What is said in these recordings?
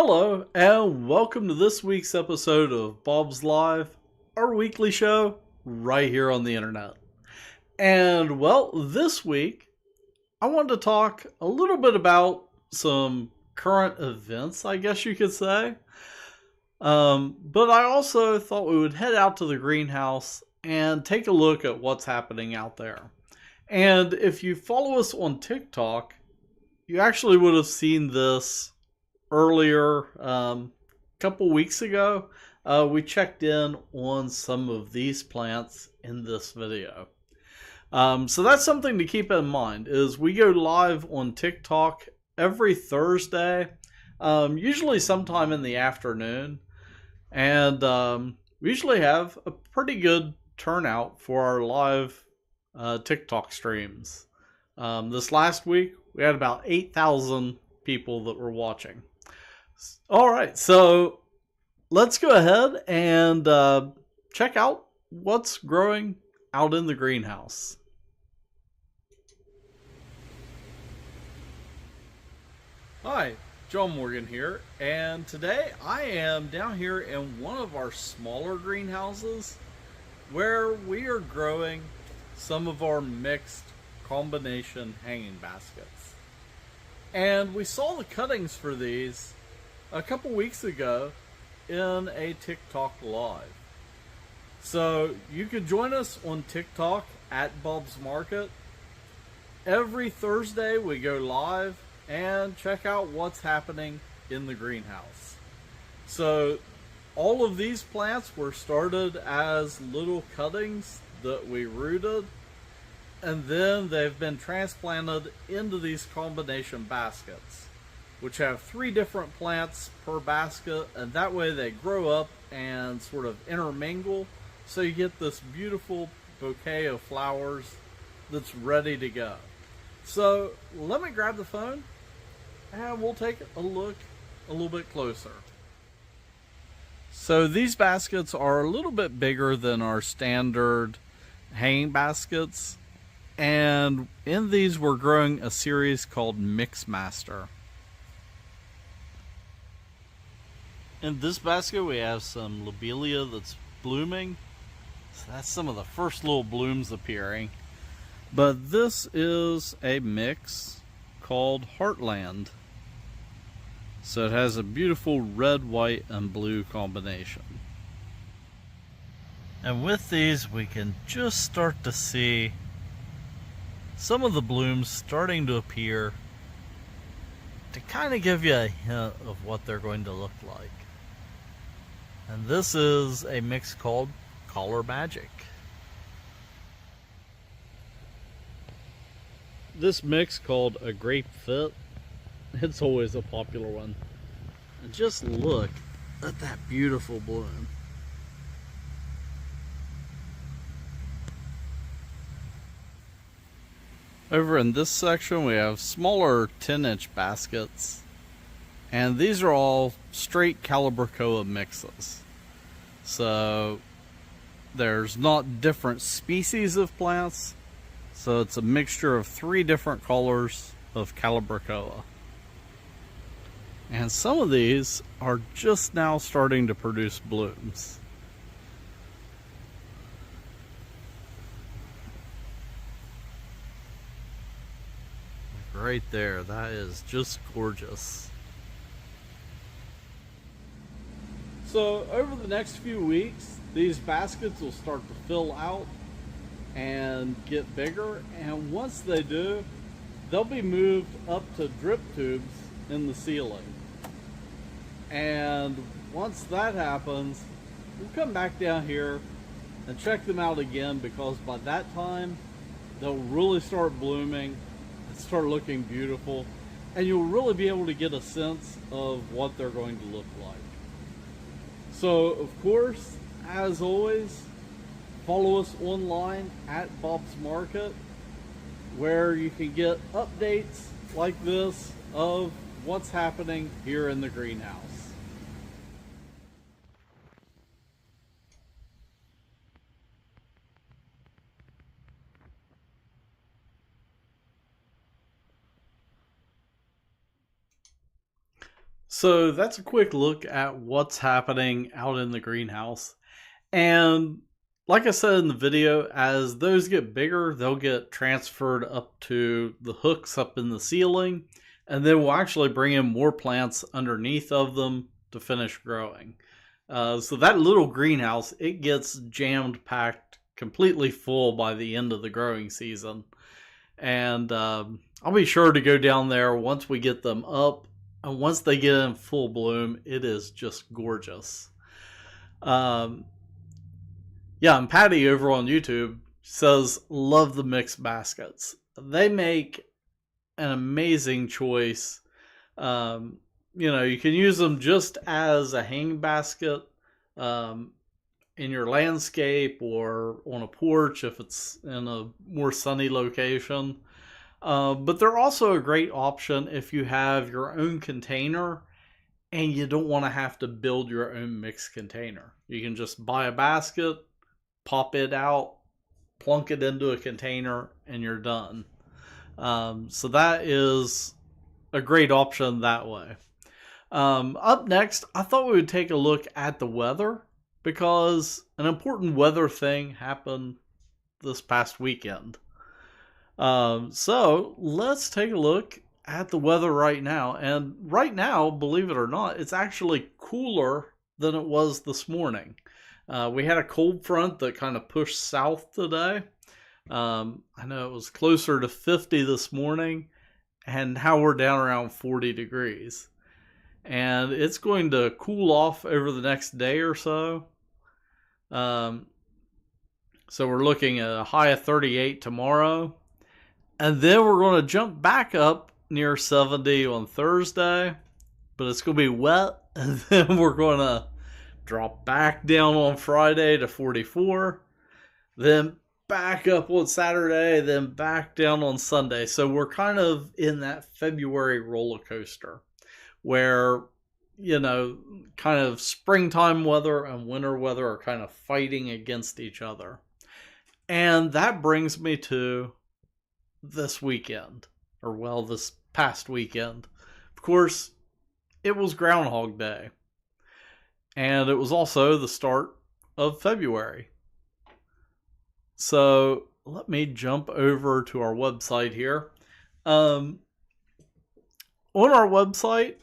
Hello, and welcome to this week's episode of Bob's Live, our weekly show right here on the internet. And well, this week I wanted to talk a little bit about some current events, I guess you could say. But I also thought we would head out to the greenhouse and take a look at what's happening out there. And if you follow us on TikTok, you actually would have seen this earlier, couple weeks ago. We checked in on some of these plants in this video. So that's something to keep in mind is we go live on TikTok every Thursday, usually sometime in the afternoon. And we usually have a pretty good turnout for our live TikTok streams. This last week, we had about 8,000 people that were watching. All right, so let's go ahead and check out what's growing out in the greenhouse. Hi, John Morgan here, and today I am down here in one of our smaller greenhouses where we are growing some of our mixed combination hanging baskets. And we saw the cuttings for these a couple weeks ago in a TikTok live. So you can join us on TikTok at Bob's Market. Every Thursday we go live and check out what's happening in the greenhouse. So all of these plants were started as little cuttings that we rooted, and then they've been transplanted into these combination baskets, which have 3 different plants per basket, and that way they grow up and sort of intermingle, so you get this beautiful bouquet of flowers that's ready to go. So let me grab the phone and we'll take a look a little bit closer. So these baskets are a little bit bigger than our standard hanging baskets, and in these we're growing a series called Mix Master. In this basket we have some lobelia that's blooming. So that's some of the first little blooms appearing. But this is a mix called Heartland. So it has a beautiful red, white, and blue combination. And with these we can just start to see some of the blooms starting to appear to kind of give you a hint of what they're going to look like. And this is a mix called Color Magic. This mix called a Grape Fit, it's always a popular one. And just look at that beautiful bloom. Over in this section we have smaller 10-inch baskets, and these are all straight Calibrachoa mixes. So there's not different species of plants, so it's a mixture of 3 different colors of Calibrachoa. And some of these are just now starting to produce blooms. Right there, that is just gorgeous. So over the next few weeks, these baskets will start to fill out and get bigger, and once they do, they'll be moved up to drip tubes in the ceiling. And once that happens, we'll come back down here and check them out again, because by that time they'll really start blooming and start looking beautiful, and you'll really be able to get a sense of what they're going to look like. So of course, as always, follow us online at Bob's Market, where you can get updates like this of what's happening here in the greenhouse. So that's a quick look at what's happening out in the greenhouse. And like I said in the video, as those get bigger, they'll get transferred up to the hooks up in the ceiling. And then we'll actually bring in more plants underneath of them to finish growing. So that little greenhouse, it gets jammed packed completely full by the end of the growing season. And I'll be sure to go down there once we get them up. And once they get in full bloom, it is just gorgeous. Um, yeah, and Patty over on YouTube says, love the mixed baskets. They make an amazing choice. You can use them just as a hang basket um, in your landscape or on a porch if it's in a more sunny location. But they're also a great option if you have your own container and you don't want to have to build your own mixed container. You can just buy a basket, pop it out, plunk it into a container, and you're done. So that is a great option that way. Up next, I thought we would take a look at the weather because an important weather thing happened this past weekend. So let's take a look at the weather right now. And right now, believe it or not, it's actually cooler than it was this morning. We had a cold front that kind of pushed south today. I know it was closer to 50 this morning, and now we're down around 40 degrees. And it's going to cool off over the next day or so. So we're looking at a high of 38 tomorrow. And then we're going to jump back up near 70 on Thursday. But it's going to be wet. And then we're going to drop back down on Friday to 44. Then back up on Saturday. Then back down on Sunday. So we're kind of in that February roller coaster where, kind of springtime weather and winter weather are kind of fighting against each other. And that brings me to this weekend, this past weekend. Of course, it was Groundhog Day. And it was also the start of February. So let me jump over to our website here. On our website,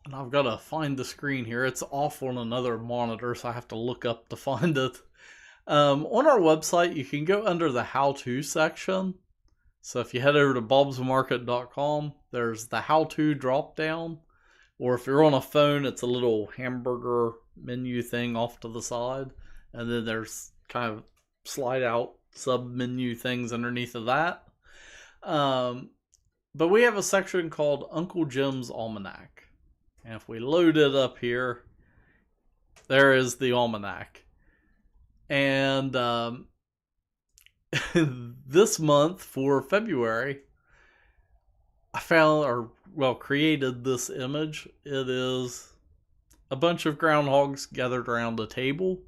and I've got to find the screen here. It's off on another monitor, so I have to look up to find it. On our website, you can go under the how-to section. So if you head over to bobsmarket.com, there's the how-to drop-down. Or if you're on a phone, it's a little hamburger menu thing off to the side. And then there's kind of slide-out sub-menu things underneath of that. But we have a section called Uncle Jim's Almanac. And if we load it up here, there is the almanac. And this month for February, I created this image. It is a bunch of groundhogs gathered around a table,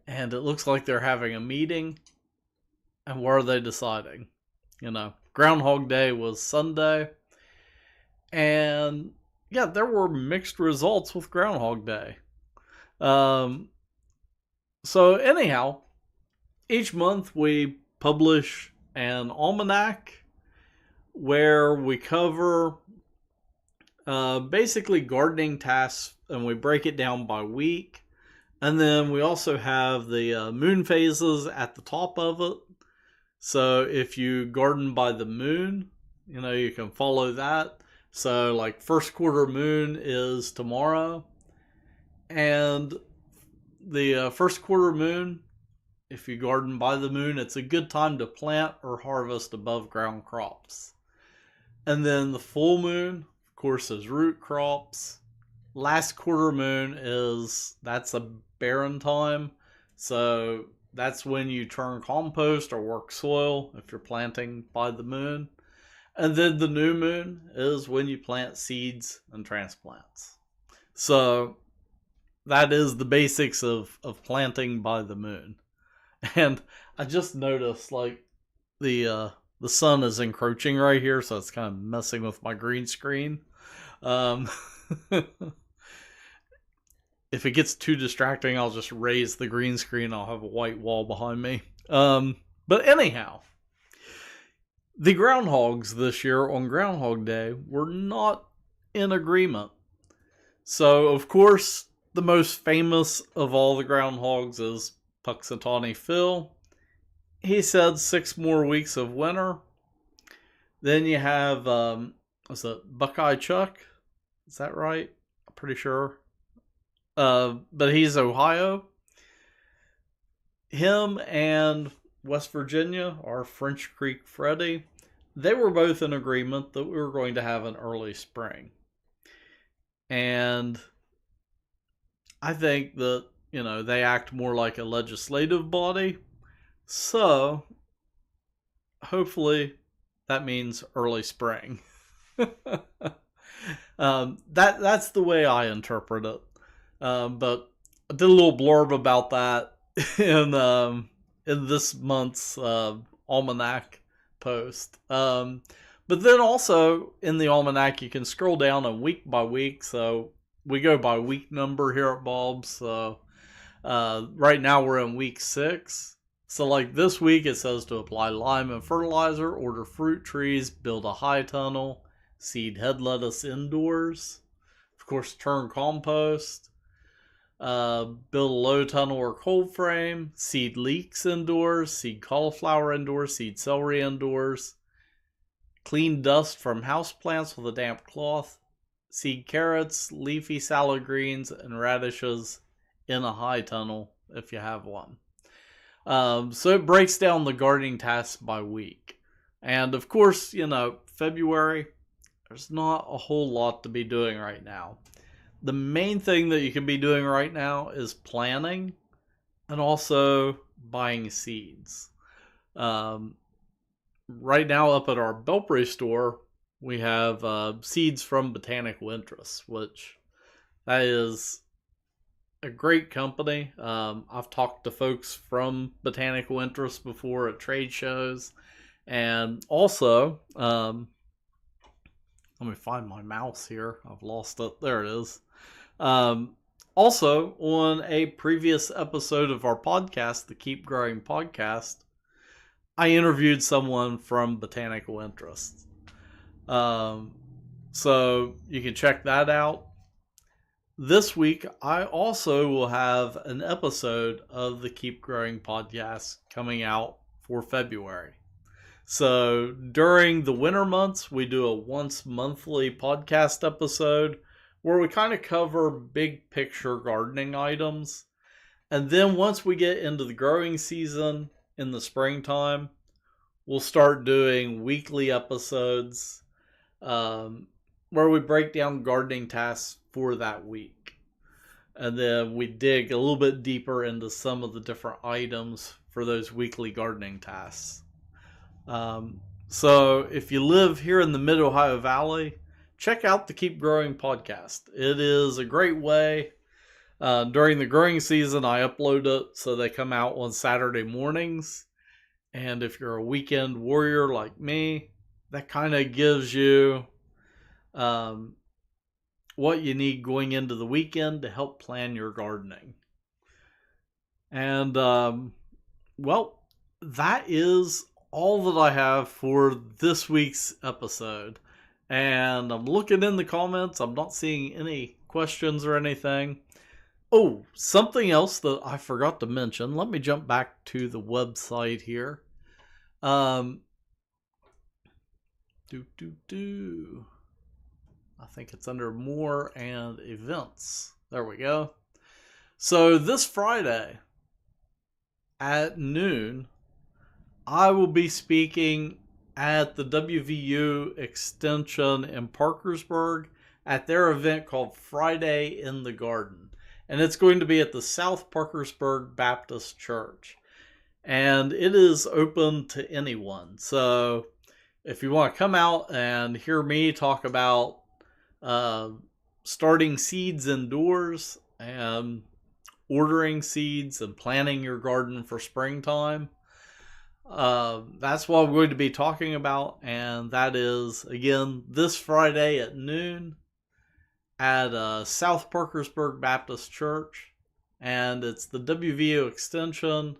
and it looks like they're having a meeting. And what are they deciding? Groundhog Day was Sunday, and yeah, there were mixed results with Groundhog Day. So anyhow, each month we publish an almanac where we cover basically gardening tasks, and we break it down by week. And then we also have the moon phases at the top of it. So if you garden by the moon, you can follow that. So like first quarter moon is tomorrow. And the first quarter moon, if you garden by the moon, it's a good time to plant or harvest above ground crops. And then the full moon, of course, is root crops. Last quarter moon that's a barren time. So that's when you turn compost or work soil if you're planting by the moon. And then the new moon is when you plant seeds and transplants. So that is the basics of planting by the moon. And I just noticed the sun is encroaching right here, so it's kind of messing with my green screen. If it gets too distracting, I'll just raise the green screen. I'll have a white wall behind me. But anyhow, the groundhogs this year on Groundhog Day were not in agreement. So, of course, the most famous of all the groundhogs is Puxatawny Phil. He said 6 more weeks of winter. Then you have, what's that, Buckeye Chuck? Is that right? I'm pretty sure. But he's Ohio. Him and West Virginia, our French Creek Freddy, they were both in agreement that we were going to have an early spring. And I think that, they act more like a legislative body. So, hopefully, that means early spring. That's the way I interpret it. But I did a little blurb about that in this month's almanac post. But then also in the almanac, you can scroll down and week by week. So we go by week number here at Bob's. So right now we're in week 6. So like this week it says to apply lime and fertilizer, order fruit trees, build a high tunnel, seed head lettuce indoors, of course turn compost, build a low tunnel or cold frame, seed leeks indoors, seed cauliflower indoors, seed celery indoors, clean dust from houseplants with a damp cloth, seed carrots, leafy salad greens, and radishes in a high tunnel if you have one. So it breaks down the gardening tasks by week. And of course, February, there's not a whole lot to be doing right now. The main thing that you can be doing right now is planting and also buying seeds. Right now up at our Belpre store, we have seeds from Botanical Interests, which that is a great company. I've talked to folks from Botanical Interests before at trade shows. And also, let me find my mouse here. I've lost it. There it is. Also, on a previous episode of our podcast, the Keep Growing Podcast, I interviewed someone from Botanical Interests. So you can check that out. This week, I also will have an episode of the Keep Growing Podcast coming out for February. So during the winter months, we do a once monthly podcast episode where we kind of cover big picture gardening items. And then once we get into the growing season in the springtime, we'll start doing weekly episodes where we break down gardening tasks for that week. And then we dig a little bit deeper into some of the different items for those weekly gardening tasks. So if you live here in the Mid-Ohio Valley, check out the Keep Growing Podcast. It is a great way. During the growing season, I upload it so they come out on Saturday mornings. And if you're a weekend warrior like me, that kind of gives you what you need going into the weekend to help plan your gardening. And, well, that is all that I have for this week's episode. And I'm looking in the comments. I'm not seeing any questions or anything. Oh, something else that I forgot to mention. Let me jump back to the website here. I think it's under more and events. There we go. So this Friday at noon, I will be speaking at the WVU Extension in Parkersburg at their event called Friday in the Garden. And it's going to be at the South Parkersburg Baptist Church. And it is open to anyone. So if you want to come out and hear me talk about starting seeds indoors and ordering seeds and planting your garden for springtime, that's what I'm going to be talking about. And that is, again, this Friday at noon at South Parkersburg Baptist Church, and it's the WVU Extension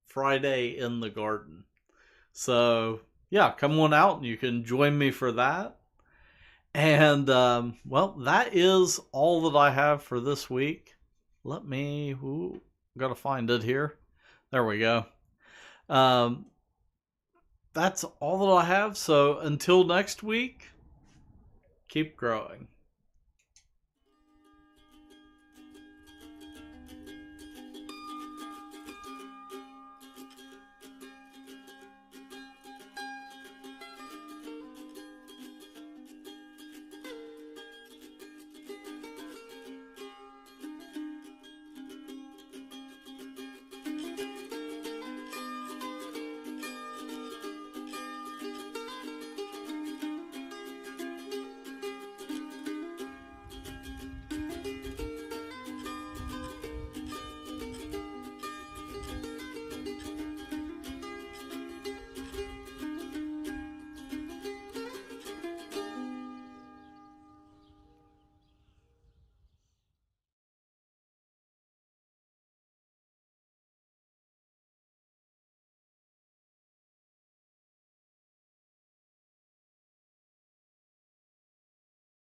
Friday in the Garden. So, yeah, come on out and you can join me for that. And, well, that is all that I have for this week. Let me, gotta find it here. There we go. Um, that's all that I have. So until next week, keep growing.